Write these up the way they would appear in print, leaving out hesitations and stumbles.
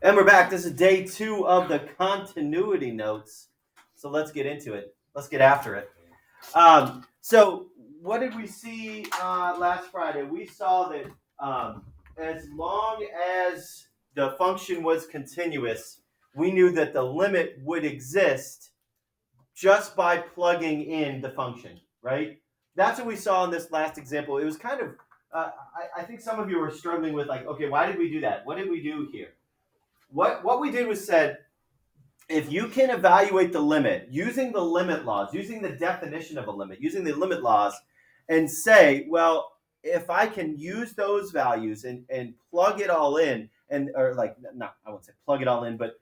And we're back. This is day 2 of the continuity notes. So let's get into it. Let's get after it. So what did we see last Friday? We saw that as long as the function was continuous, we knew that the limit would exist just by plugging in the function, right? That's what we saw in this last example. It was kind of, I think some of you were struggling with like, okay, why did we do that? What did we do here? What we did was said, if you can evaluate the limit using the limit laws, using the definition of a limit, using the limit laws, and say, well, if I can use those values and plug it all in, and or like, not I won't say plug it all in, but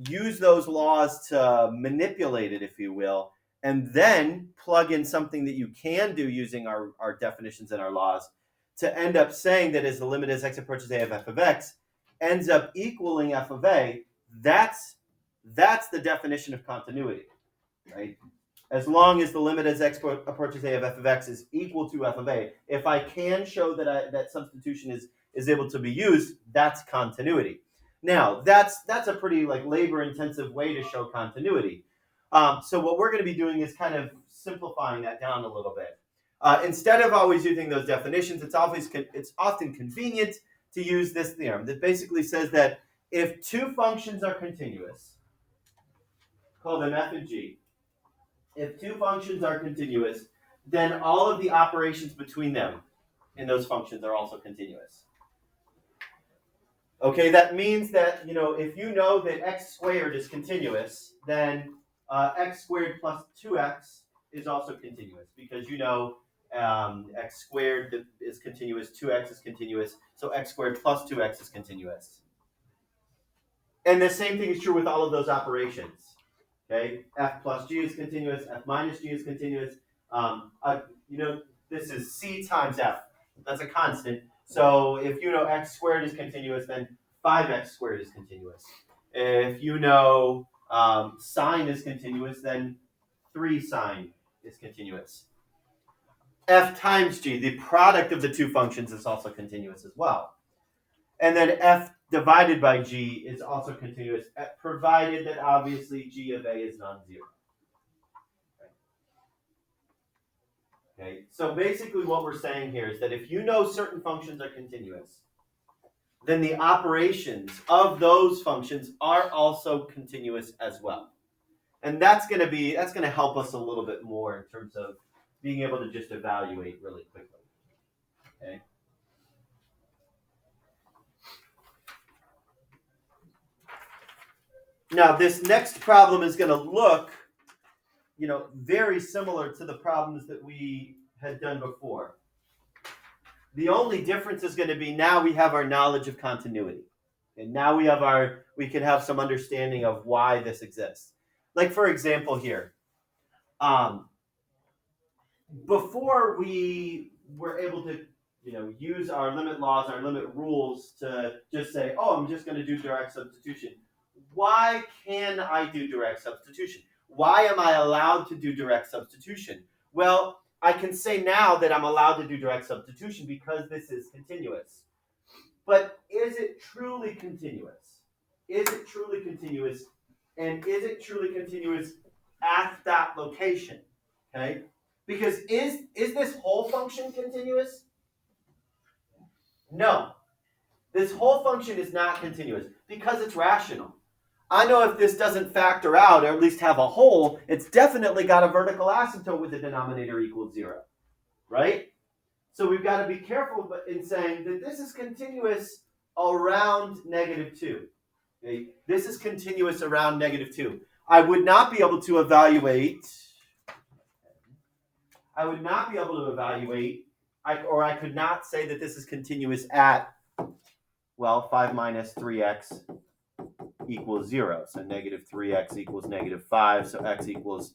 use those laws to manipulate it, if you will, and then plug in something that you can do using our definitions and our laws to end up saying that as the limit as x approaches a of f of x ends up equaling f of a, that's the definition of continuity, right? As long as the limit as x approaches a of f of x is equal to f of a, if I can show that that substitution is able to be used, that's continuity. Now, that's a pretty like labor-intensive way to show continuity. So what we're going to be doing is kind of simplifying that down a little bit. Instead of always using those definitions, it's often convenient to use this theorem that basically says that if two functions are continuous, call them f and g. If two functions are continuous, then all of the operations between them in those functions are also continuous. Okay, that means that, if you know that x squared is continuous, then x squared plus 2x is also continuous because x squared is continuous, 2x is continuous, so x squared plus 2x is continuous. And the same thing is true with all of those operations. Okay, f plus g is continuous, f minus g is continuous. This is c times f. That's a constant. So if you know x squared is continuous, then 5x squared is continuous. If you know sine is continuous, then 3 sine is continuous. F times g, the product of the two functions, is also continuous as well. And then f divided by g is also continuous, provided that obviously g of a is non-zero. Okay, so basically what we're saying here is that if you know certain functions are continuous, then the operations of those functions are also continuous as well. And that's going to help us a little bit more in terms of being able to just evaluate really quickly. Okay. Now, this next problem is going to look, very similar to the problems that we had done before. The only difference is going to be now we have our knowledge of continuity. And now we can have some understanding of why this exists. Like, for example, here, before we were able to, use our limit laws, our limit rules to just say, oh, I'm just going to do direct substitution. Why can I do direct substitution? Why am I allowed to do direct substitution? Well, I can say now that I'm allowed to do direct substitution because this is continuous. But is it truly continuous? Is it truly continuous? And is it truly continuous at that location? Okay? Because is this whole function continuous? No. This whole function is not continuous because it's rational. I know if this doesn't factor out, or at least have a whole, it's definitely got a vertical asymptote with the denominator equals 0, right? So we've got to be careful in saying that this is continuous around -2. Okay? This is continuous around -2. I would not be able to evaluate, I could not say that this is continuous at, 5 minus 3x equals 0. So -3x equals -5. So x equals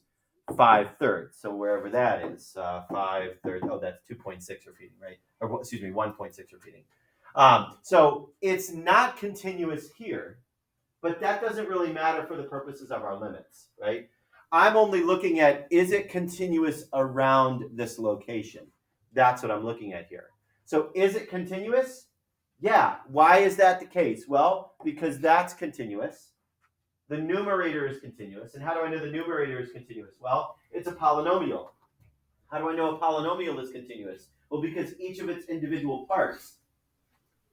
5/3. So wherever that is, 5/3. Oh, that's 2.6 repeating, right? Or excuse me, 1.6 repeating. So it's not continuous here, but that doesn't really matter for the purposes of our limits, right? I'm only looking at, is it continuous around this location? That's what I'm looking at here. So is it continuous? Yeah, why is that the case? Well, because that's continuous. The numerator is continuous. And how do I know the numerator is continuous? Well, it's a polynomial. How do I know a polynomial is continuous? Well, because each of its individual parts,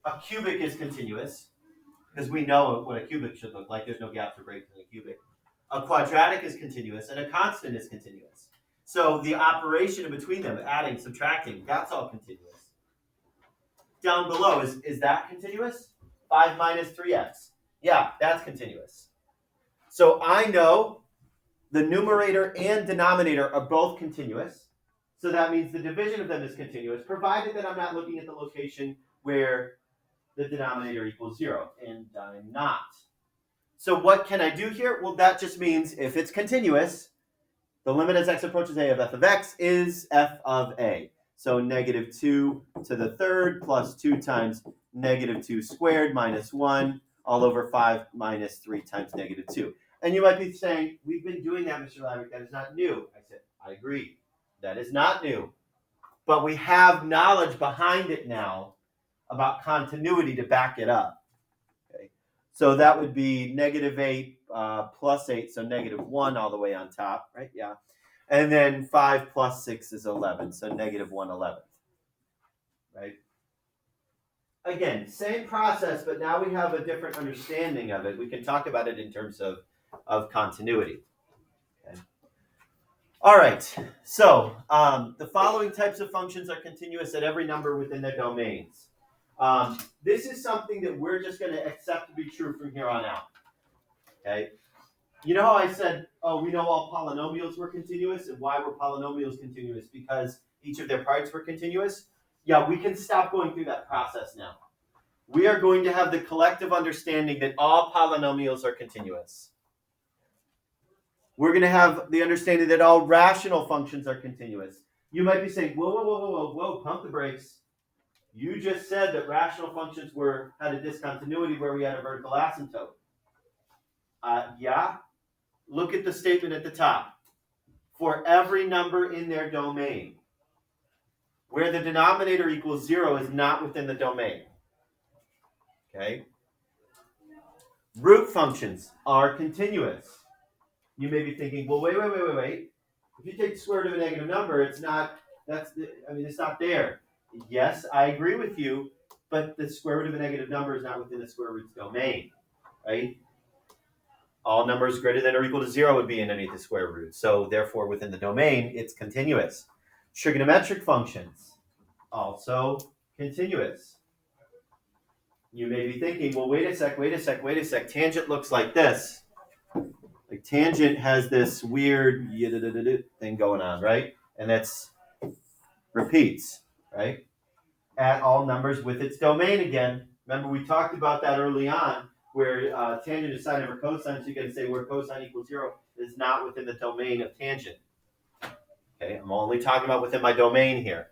a cubic is continuous, because we know what a cubic should look like. There's no gaps or breaks in a cubic. A quadratic is continuous, and a constant is continuous. So the operation in between them, adding, subtracting, that's all continuous. Down below, is that continuous? 5 minus 3x. Yeah, that's continuous. So I know the numerator and denominator are both continuous. So that means the division of them is continuous, provided that I'm not looking at the location where the denominator equals 0, and I'm not. So what can I do here? Well, that just means if it's continuous, the limit as x approaches a of f of x is f of a. So negative 2 to the third plus 2 times negative 2 squared minus 1 all over 5 minus 3 times negative 2. And you might be saying, we've been doing that, Mr. Laverick, that is not new. I said, I agree. That is not new. But we have knowledge behind it now about continuity to back it up. Okay. So that would be negative 8 plus 8, so negative 1 all the way on top, right? Yeah. And then 5 plus 6 is 11, so negative 1/11th, right? Again, same process, but now we have a different understanding of it. We can talk about it in terms of continuity. Okay. All right, so the following types of functions are continuous at every number within their domains. This is something that we're just going to accept to be true from here on out. Okay. You know how I said, oh, we know all polynomials were continuous, and why were polynomials continuous? Because each of their parts were continuous? Yeah, we can stop going through that process now. We are going to have the collective understanding that all polynomials are continuous. We're going to have the understanding that all rational functions are continuous. You might be saying, whoa, pump the brakes. You just said that rational functions had a discontinuity where we had a vertical asymptote. Yeah. Look at the statement at the top. For every number in their domain, where the denominator equals 0 is not within the domain. Okay? Root functions are continuous. You may be thinking, well, wait. If you take the square root of a negative number, it's not there. Yes, I agree with you, but the square root of a negative number is not within the square root's domain, right? All numbers greater than or equal to 0 would be underneath the square root. So therefore, within the domain, it's continuous. Trigonometric functions, also continuous. You may be thinking, well, wait a sec. Tangent looks like this. Like tangent has this weird thing going on, right? And that's repeats, right? At all numbers with its domain again. Remember, we talked about that early on, where tangent is sine over cosine, so you got to say where cosine equals 0 is not within the domain of tangent. Okay, I'm only talking about within my domain here.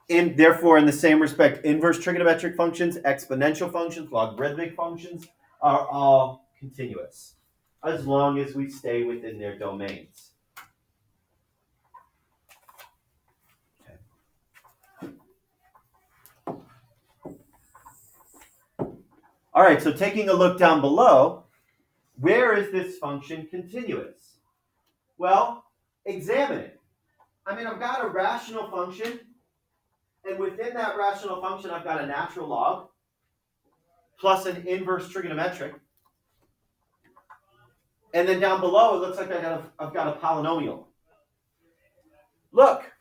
And therefore, in the same respect, inverse trigonometric functions, exponential functions, logarithmic functions are all continuous, as long as we stay within their domains. All right, so taking a look down below, where is this function continuous? Well, examine it. I mean, I've got a rational function, and within that rational function, I've got a natural log plus an inverse trigonometric. And then down below, it looks like I've got a polynomial. Look,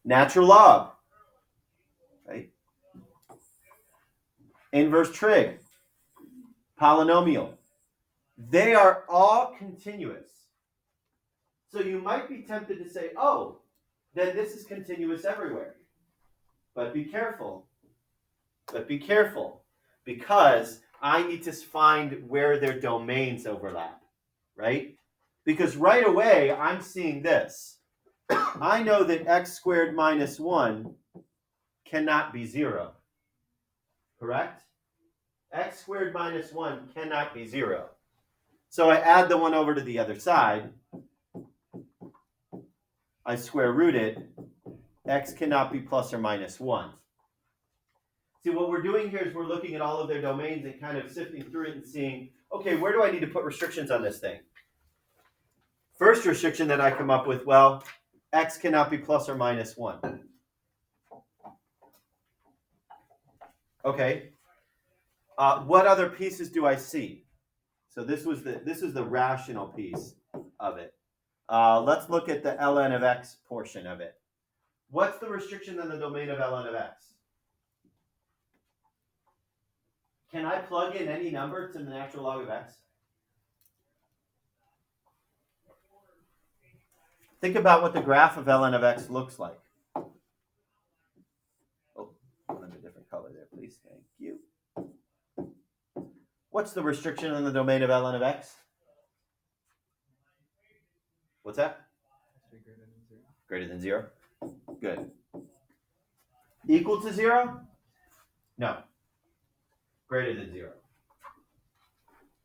natural log, right? Inverse trig, polynomial. They are all continuous. So you might be tempted to say, oh, then this is continuous everywhere. But be careful. Because I need to find where their domains overlap, right? Because right away, I'm seeing this. I know that x squared minus 1 cannot be 0. Correct? X squared minus 1 cannot be 0. So I add the 1 over to the other side. I square root it. X cannot be plus or minus 1. See, what we're doing here is we're looking at all of their domains and kind of sifting through it and seeing, okay, where do I need to put restrictions on this thing? First restriction that I come up with, well, x cannot be plus or minus 1. Okay. What other pieces do I see? So this is the rational piece of it. Let's look at the ln of x portion of it. What's the restriction on the domain of ln of x? Can I plug in any number to the natural log of x? Think about what the graph of ln of x looks like. Oh, one of a different color there, please. Thank you. What's the restriction on the domain of ln of x? What's that? Greater than 0. Good. Equal to 0? No. Greater than 0.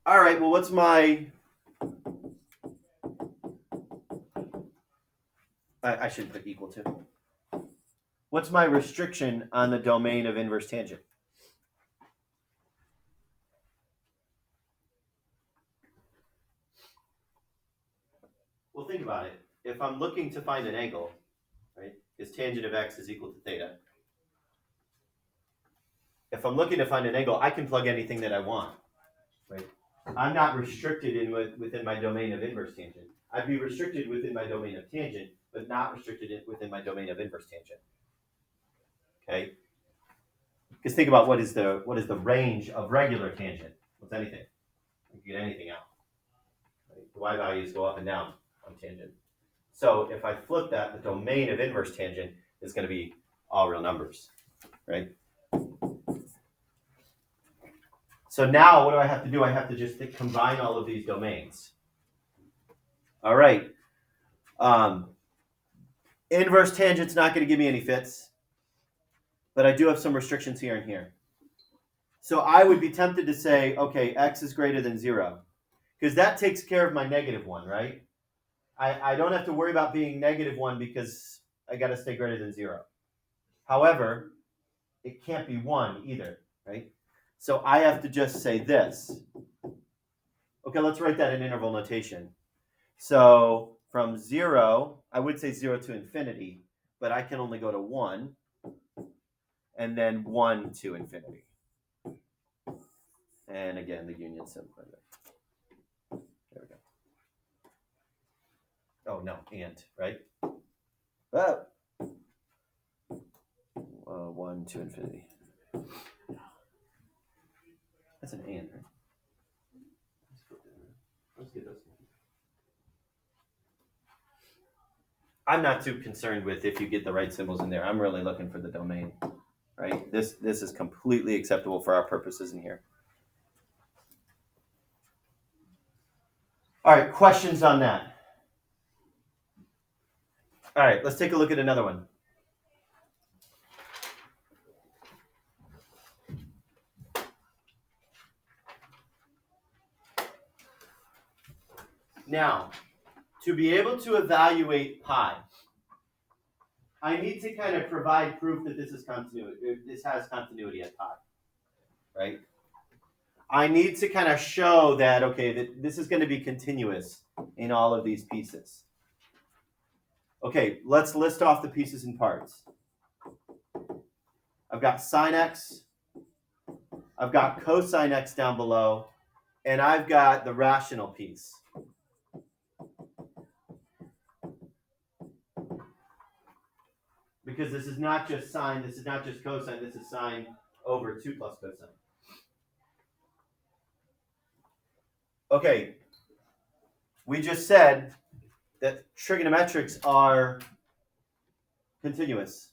All right, well, what's my... I should put equal to. What's my restriction on the domain of inverse tangent? Well, think about it. If I'm looking to find an angle, right, is tangent of x is equal to theta. If I'm looking to find an angle, I can plug anything that I want, right? I'm not restricted within my domain of inverse tangent. I'd be restricted within my domain of tangent, but not restricted within my domain of inverse tangent. Okay? Because think about what is the range of regular tangent? What's anything? You can get anything out. Right? The y values go up and down on tangent. So if I flip that, the domain of inverse tangent is going to be all real numbers, right? So now what do I have to do? I have to just combine all of these domains. All right. Inverse tangent's not going to give me any fits, but I do have some restrictions here and here. So I would be tempted to say, okay, x is greater than 0, because that takes care of my negative 1, right? I don't have to worry about being negative 1 because I got to stay greater than 0. However, it can't be 1 either, right? So I have to just say this. Okay, let's write that in interval notation. So from 0, I would say 0 to infinity, but I can only go to 1, and then 1 to infinity. And again, the union symbol. There we go. Oh, no, and, right? Oh. 1 to infinity. That's an and, right? Let's get those. I'm not too concerned with if you get the right symbols in there. I'm really looking for the domain, right? This is completely acceptable for our purposes in here. All right, questions on that? All right, let's take a look at another one. Now, to be able to evaluate pi, I need to kind of provide proof that this is continuity. This has continuity at pi, right? I need to kind of show that, okay, that this is going to be continuous in all of these pieces. Okay, let's list off the pieces and parts. I've got sine x, I've got cosine x down below, and I've got the rational piece. Because this is not just sine, this is not just cosine, this is sine over 2 plus cosine. Okay, we just said that trigonometrics are continuous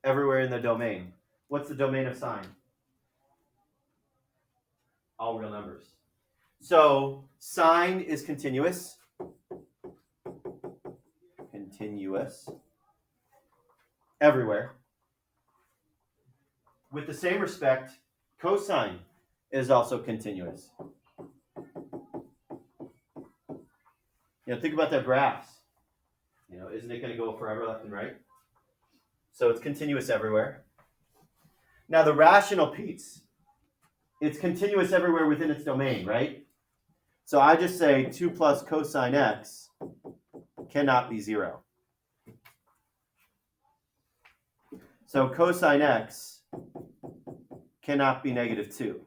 everywhere in the domain. What's the domain of sine? All real numbers. So sine is continuous. Continuous. Everywhere. With the same respect, cosine is also continuous. Think about their graphs. Isn't it going to go forever left and right? So it's continuous everywhere. Now the rational piece, it's continuous everywhere within its domain, right? So I just say 2 plus cosine x cannot be 0. So cosine x cannot be negative 2.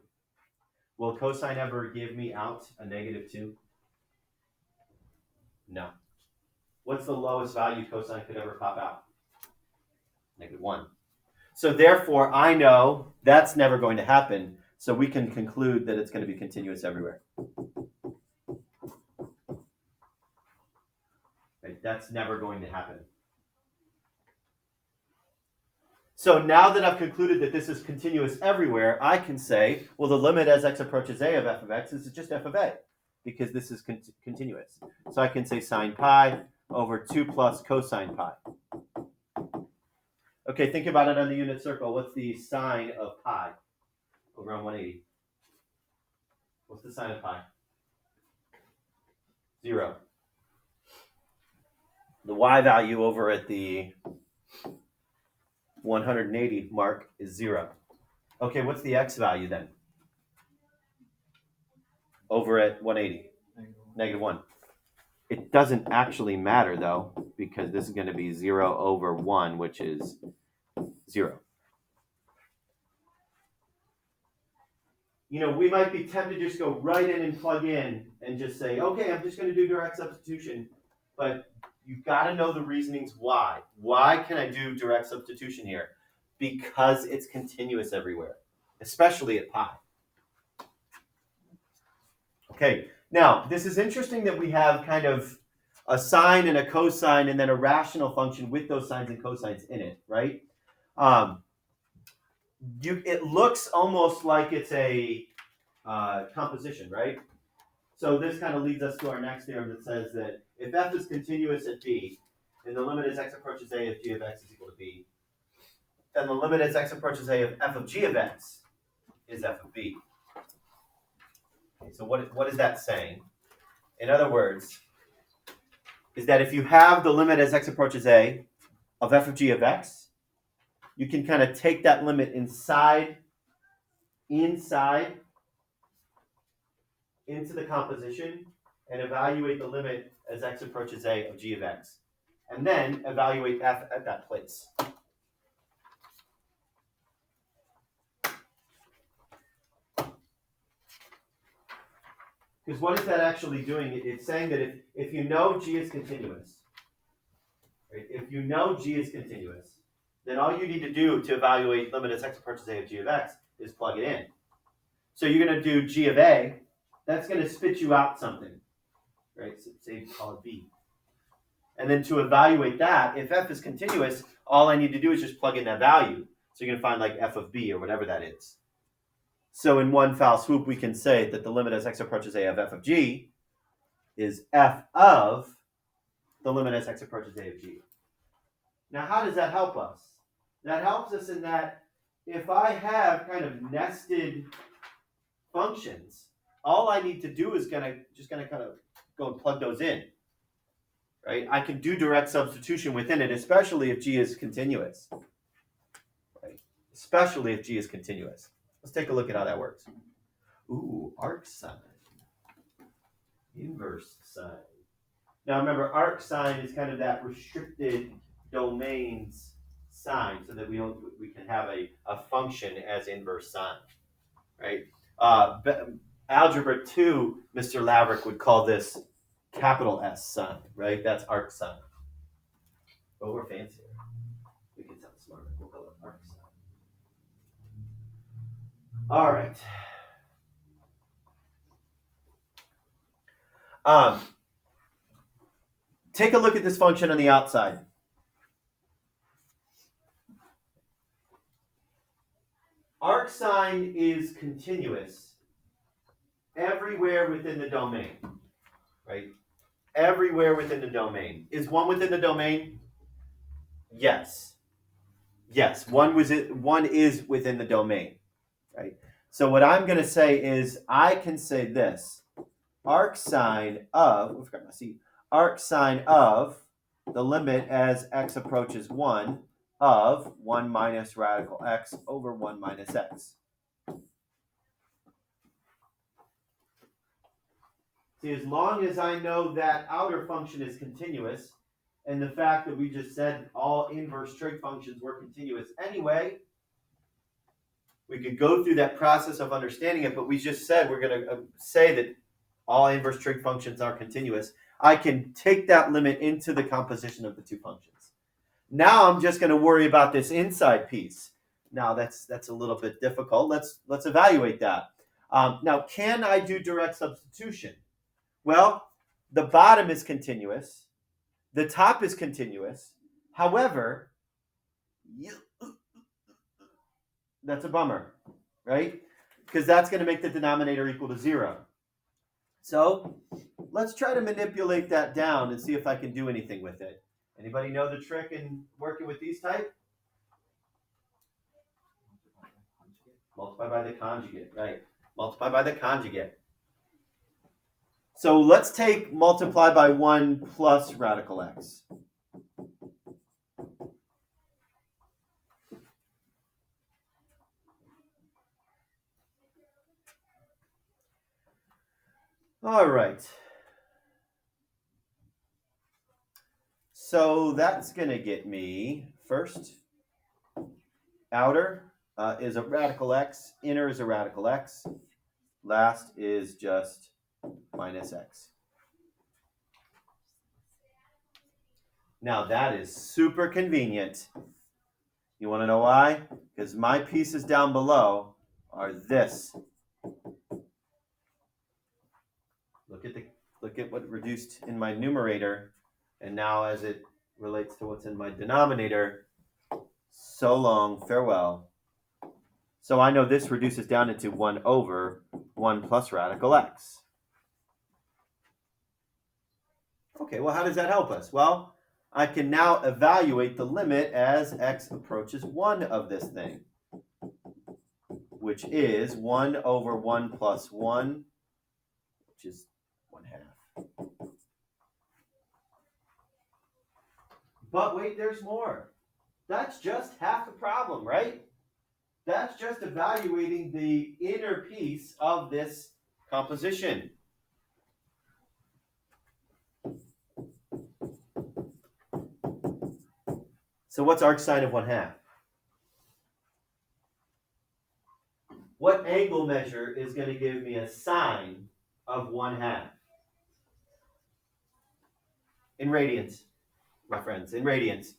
Will cosine ever give me out a negative 2? No. What's the lowest value cosine could ever pop out? Negative 1. So therefore, I know that's never going to happen. So we can conclude that it's going to be continuous everywhere. Right? That's never going to happen. So now that I've concluded that this is continuous everywhere, I can say, well, the limit as x approaches a of f of x is just f of a, because this is continuous. So I can say sine pi over 2 plus cosine pi. Okay, think about it on the unit circle. What's the sine of pi over on 180? What's the sine of pi? 0. The y value over at the 180 mark is 0. Okay, what's the x value then? Over at 180? Negative 1. It doesn't actually matter though, because this is going to be 0 over 1, which is 0. You know, we might be tempted to just go right in and plug in and just say, okay, I'm just going to do direct substitution. But you've got to know the reasonings why. Why can I do direct substitution here? Because it's continuous everywhere, especially at pi. Okay, now this is interesting that we have kind of a sine and a cosine and then a rational function with those sines and cosines in it, right? It looks almost like it's a composition, right? So this kind of leads us to our next theorem that says that if f is continuous at b, and the limit as x approaches a of g of x is equal to b, then the limit as x approaches a of f of g of x is f of b. Okay, so what is that saying? In other words, is that if you have the limit as x approaches a of f of g of x, you can kind of take that limit inside into the composition and evaluate the limit as x approaches a of g of x. And then evaluate f at that place. Because what is that actually doing? It's saying that if you know g is continuous, right? If you know g is continuous, then all you need to do to evaluate limit as x approaches a of g of x is plug it in. So you're going to do g of a, that's going to spit you out something, right? So say call it b. And then to evaluate that, if f is continuous, all I need to do is just plug in that value. So you're going to find like f of b or whatever that is. So in one foul swoop, we can say that the limit as x approaches a of f of g is f of the limit as x approaches a of g. Now, how does that help us? That helps us in that if I have kind of nested functions, all I need to do is kind of go and plug those in, right? I can do direct substitution within it, especially if g is continuous, right? Especially if g is continuous. Let's take a look at how that works. Ooh, arc sine, inverse sine. Now remember, arc sine is kind of that restricted domains sign, so that we can have a function as inverse sine, right? Algebra 2, Mr. Laverick would call this capital S sine, right? That's arc sine. But we're fancier. We can sound smarter. We'll call it arc sine. All right. Take a look at this function on the outside. Arc sine is continuous everywhere within the domain, right? Everywhere within the domain. Is 1 within the domain? Yes. Yes, 1 is within the domain, right? So what I'm going to say is I can say this. Arc sine of, arc sine of the limit as x approaches 1 of 1 minus radical x over 1 minus x. See, as long as I know that outer function is continuous, and the fact that we just said all inverse trig functions were continuous anyway, we could go through that process of understanding it, but we just said we're going to say that all inverse trig functions are continuous. I can take that limit into the composition of the two functions. Now I'm just going to worry about this inside piece. Now that's a little bit difficult. Let's evaluate that. Now, can I do direct substitution? Well, the bottom is continuous. The top is continuous. However, that's a bummer, right? Because that's going to make the denominator equal to 0. So let's try to manipulate that down and see if I can do anything with it. Anybody know the trick in working with these type? Multiply by the conjugate, right? Multiply by the conjugate. So let's take multiply by 1 plus radical x. All right. So that's going to get me first. Outer is a radical x. Inner is a radical x. Last is just minus x. Now that is super convenient. You want to know why? Because my pieces down below are this. Look at what reduced in my numerator, and now as it relates to what's in my denominator. So long, farewell. So I know this reduces down into 1 over 1 plus radical x. Okay, well, how does that help us? Well, I can now evaluate the limit as x approaches 1 of this thing, which is 1 over 1 plus 1, which is 1/2. But wait, there's more. That's just half the problem, right? That's just evaluating the inner piece of this composition. So what's arcsine of 1/2? What angle measure is going to give me a sine of 1/2? In radians, my friends, in radians.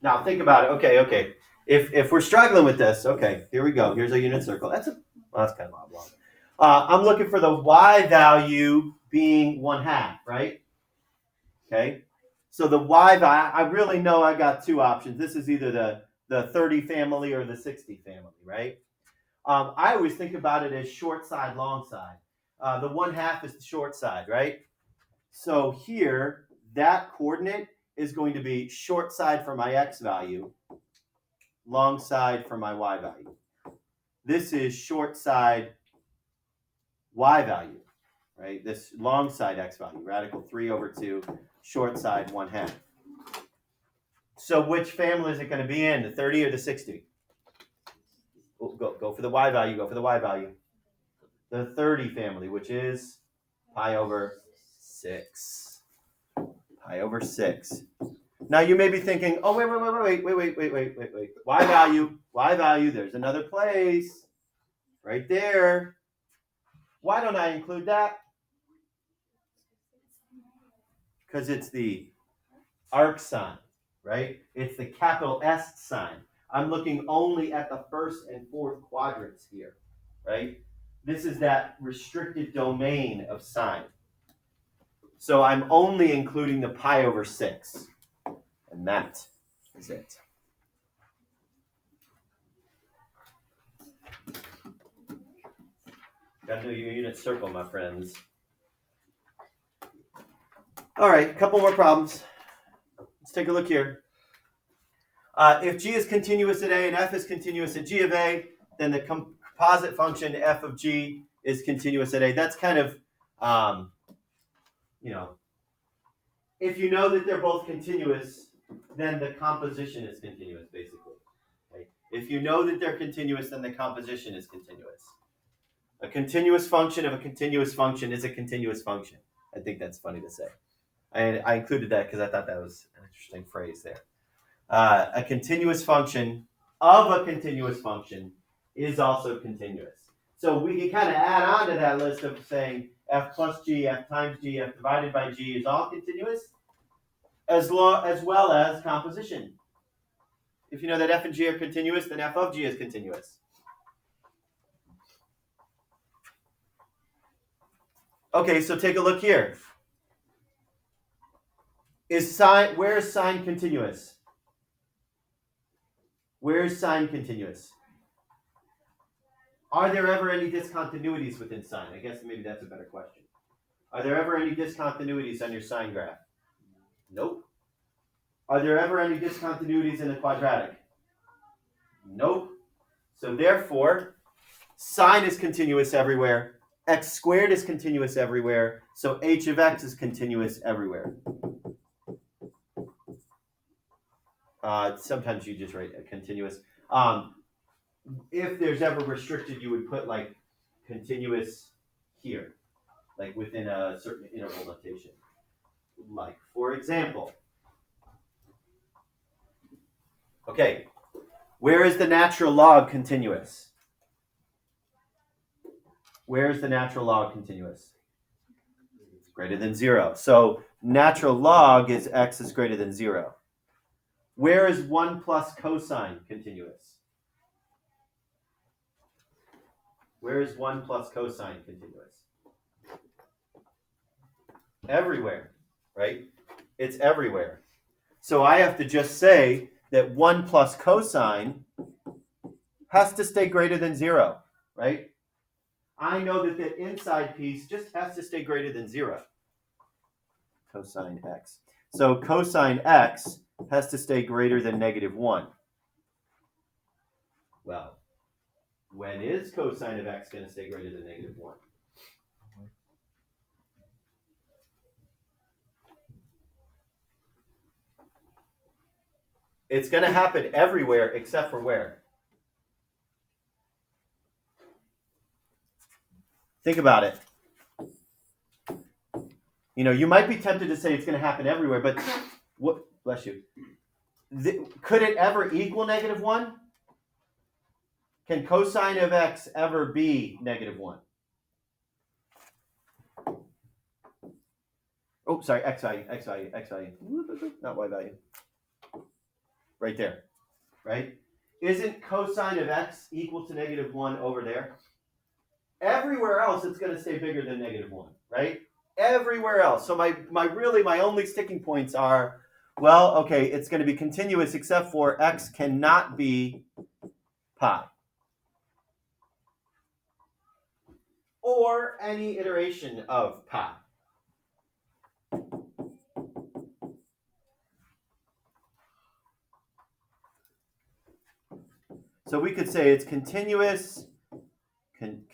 Now think about it. Okay. If we're struggling with this, okay, here we go. Here's a unit circle. That's kind of oblong. I'm looking for the y value being 1/2, right? Okay. So the y value, I really know I got two options. This is either the 30 family or the 60 family, right? I always think about it as short side, long side. The 1/2 is the short side, right? So here, that coordinate is going to be short side for my x value, long side for my y value. This is short side y value, right? This long side x value, radical 3 over 2, short side 1/2. So which family is it going to be in, the 30 or the 60? Go for the y value, go for the y value. The 30 family, which is pi over 6. Pi over 6. Now you may be thinking, oh, wait. Y value, there's another place. Right there. Why don't I include that? Because it's the arc sign, right? It's the capital S sign. I'm looking only at the first and fourth quadrants here, right? This is that restricted domain of sine. So I'm only including the pi over 6. And that is it. Got to do your unit circle, my friends. All right, a couple more problems. Let's take a look here. If g is continuous at a and f is continuous at g of a, then the composite function f of g is continuous at a. That's kind of if you know that they're both continuous, then the composition is continuous, basically. Okay? If you know that they're continuous, then the composition is continuous. A continuous function of a continuous function is a continuous function. I think that's funny to say. I included that because I thought that was an interesting phrase there. A continuous function of a continuous function is also continuous. So we can kind of add on to that list of saying f plus g, f times g, f divided by g is all continuous, as well as composition. If you know that f and g are continuous, then f of g is continuous. Okay, so take a look here. Where is sine continuous? Where is sine continuous? Are there ever any discontinuities within sine? I guess maybe that's a better question. Are there ever any discontinuities on your sine graph? Nope. Are there ever any discontinuities in the quadratic? Nope. So therefore, sine is continuous everywhere. X squared is continuous everywhere. So h of x is continuous everywhere. Sometimes you just write a continuous. If there's ever restricted, you would put like continuous here, like within a certain interval notation. Like, for example, okay, where is the natural log continuous? Where is the natural log continuous? It's greater than 0. So natural log is x is greater than 0. Where is 1 plus cosine continuous? Where is 1 plus cosine continuous? Everywhere, right? It's everywhere. So I have to just say that 1 plus cosine has to stay greater than 0, right? I know that the inside piece just has to stay greater than 0. Cosine x. So cosine x has to stay greater than -1. Well, when is cosine of x going to stay greater than -1? It's going to happen everywhere except for where? Think about it. You might be tempted to say it's going to happen everywhere, but what? Bless you. Could it ever equal -1? Can cosine of x ever be -1? Oh, sorry, x value. Not y value. Right there, right? Isn't cosine of x equal to -1 over there? Everywhere else, it's going to stay bigger than -1, right? Everywhere else. So my only sticking points are, well, okay, it's going to be continuous except for x cannot be pi. Or any iteration of pi. So we could say it's continuous.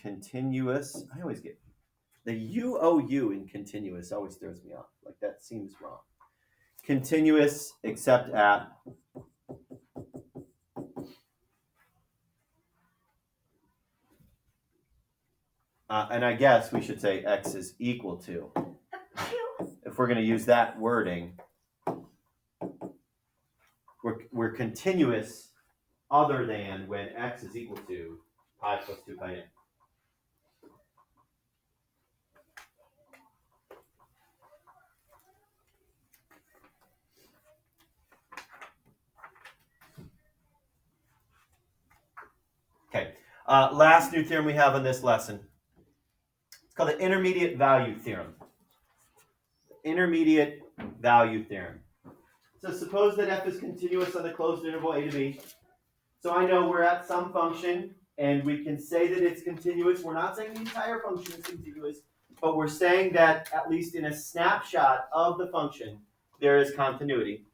Continuous. I always get the UOU in continuous always throws me off. Like that seems wrong. Continuous except at and I guess we should say x is equal to. If we're going to use that wording, we're continuous other than when x is equal to pi plus 2 pi n. Okay, last new theorem we have in this lesson. It's called the intermediate value theorem. Intermediate value theorem. So suppose that f is continuous on the closed interval a to b. So I know we're at some function, and we can say that it's continuous. We're not saying the entire function is continuous, but we're saying that at least in a snapshot of the function, there is continuity.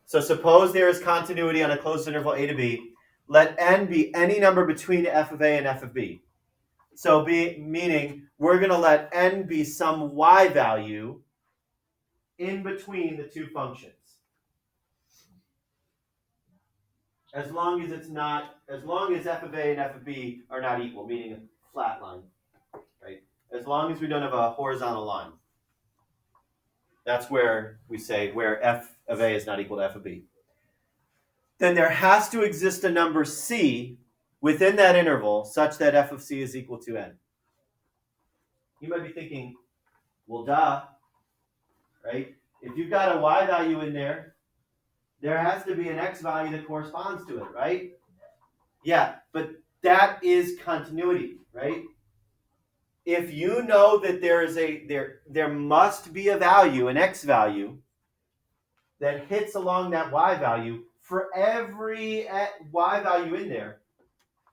So suppose there is continuity on a closed interval a to b. Let n be any number between f of a and f of b. So meaning we're going to let n be some y value in between the two functions. As long as f of a and f of b are not equal, meaning a flat line, right? As long as we don't have a horizontal line. That's where we say where f of a is not equal to f of b. Then there has to exist a number c within that interval such that f of c is equal to n. You might be thinking, well, duh, right? If you've got a y value in there, there has to be an x value that corresponds to it, right? Yeah, but that is continuity, right? If you know that there must be a value, an x value, that hits along that y value for every y value in there,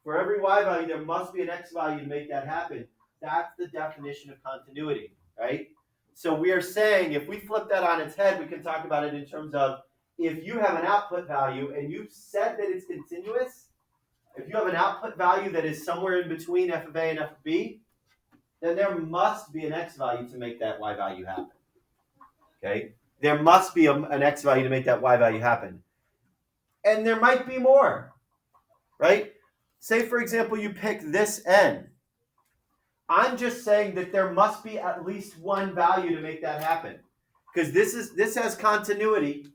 for every y value, there must be an x value to make that happen. That's the definition of continuity, right? So we are saying if we flip that on its head, we can talk about it in terms of if you have an output value and you've said that it's continuous, if you have an output value that is somewhere in between f of a and f of b, then there must be an x value to make that y value happen. Okay? There must be an x value to make that y value happen. And there might be more, right? Say, for example, you pick this n. I'm just saying that there must be at least one value to make that happen. Because this has continuity.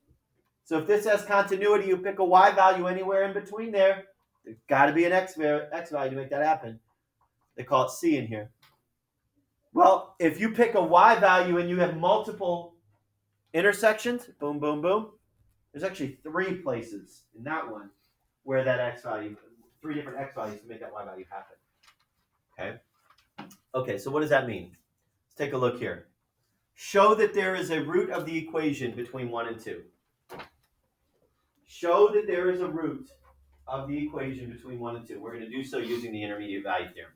So if this has continuity, you pick a y value anywhere in between there. There's got to be an x value to make that happen. They call it c in here. Well, if you pick a y value and you have multiple intersections, boom, boom, boom, there's actually 3 places in that one where that x value, 3 different x values to make that y value happen. Okay, so what does that mean? Let's take a look here. Show that there is a root of the equation between 1 and 2. Show that there is a root of the equation between 1 and 2. We're going to do so using the intermediate value theorem.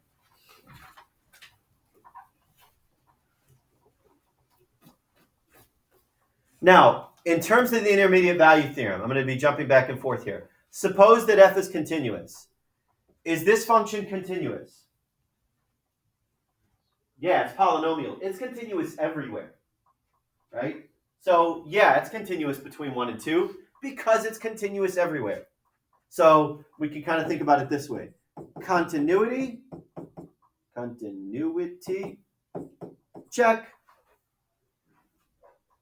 Now, in terms of the intermediate value theorem, I'm going to be jumping back and forth here. Suppose that f is continuous. Is this function continuous? Yeah, it's polynomial. It's continuous everywhere, right? So, yeah, it's continuous between 1 and 2 because it's continuous everywhere. So, we can kind of think about it this way. Continuity, check.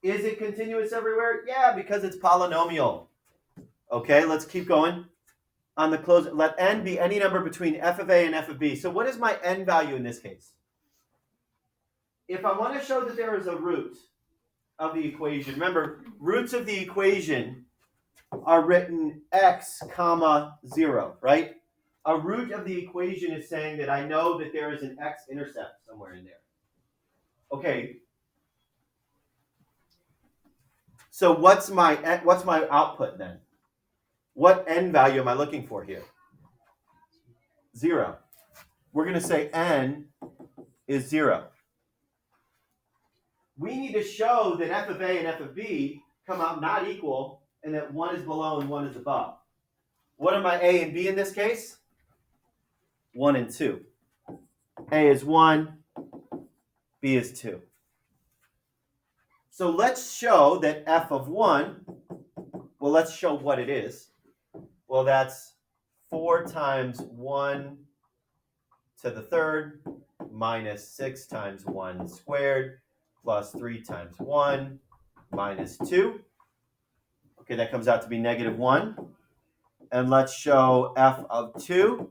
Is it continuous everywhere? Yeah, because it's polynomial. Okay, let's keep going. On the close, let n be any number between f of a and f of b. So what is my n value in this case? If I want to show that there is a root of the equation, remember, roots of the equation are written x, comma, 0, right? A root of the equation is saying that I know that there is an x-intercept somewhere in there. Okay. So what's my output then? What n value am I looking for here? 0. We're going to say n is 0. We need to show that f of a and f of b come out not equal and that 1 is below and 1 is above. What are my a and b in this case? 1 and 2. A is 1, b is 2. So let's show that f of 1, well, let's show what it is. Well, that's 4 times 1 to the third minus 6 times 1 squared plus 3 times 1 minus 2. Okay, that comes out to be negative 1. And let's show f of 2.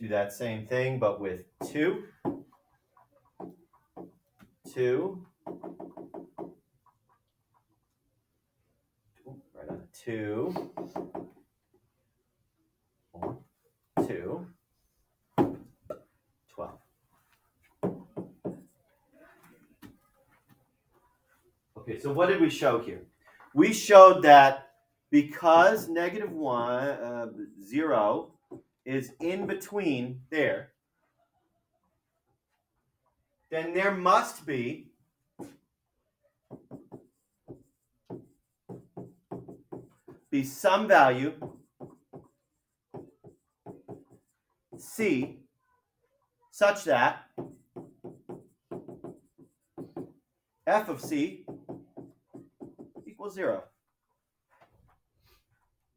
Do that same thing, but with 2. 2. Right on 2. 2. 12. Okay, so what did we show here? We showed that because negative 0 is in between there, then there must be some value C such that f of C equals 0.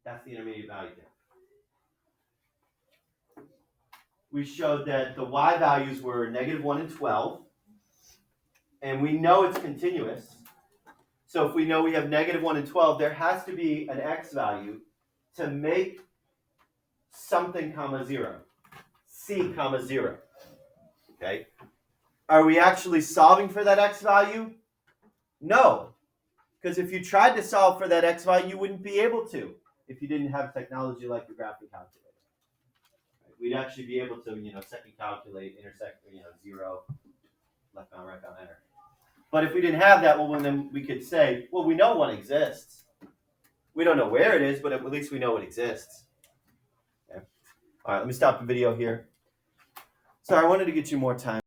That's the intermediate value there. We showed that the y values were -1 and 12, and we know it's continuous. So if we know we have -1 and 12, there has to be an x value to make something comma 0, C comma 0. Okay? Are we actually solving for that x value? No, because if you tried to solve for that x value, you wouldn't be able to if you didn't have technology like your graphing calculator. We'd actually be able to, second calculate, intersect, 0, left bound, right bound, enter. But if we didn't have that, well, then we could say, well, we know one exists. We don't know where it is, but at least we know it exists. Okay. All right, let me stop the video here. Sorry, I wanted to get you more time.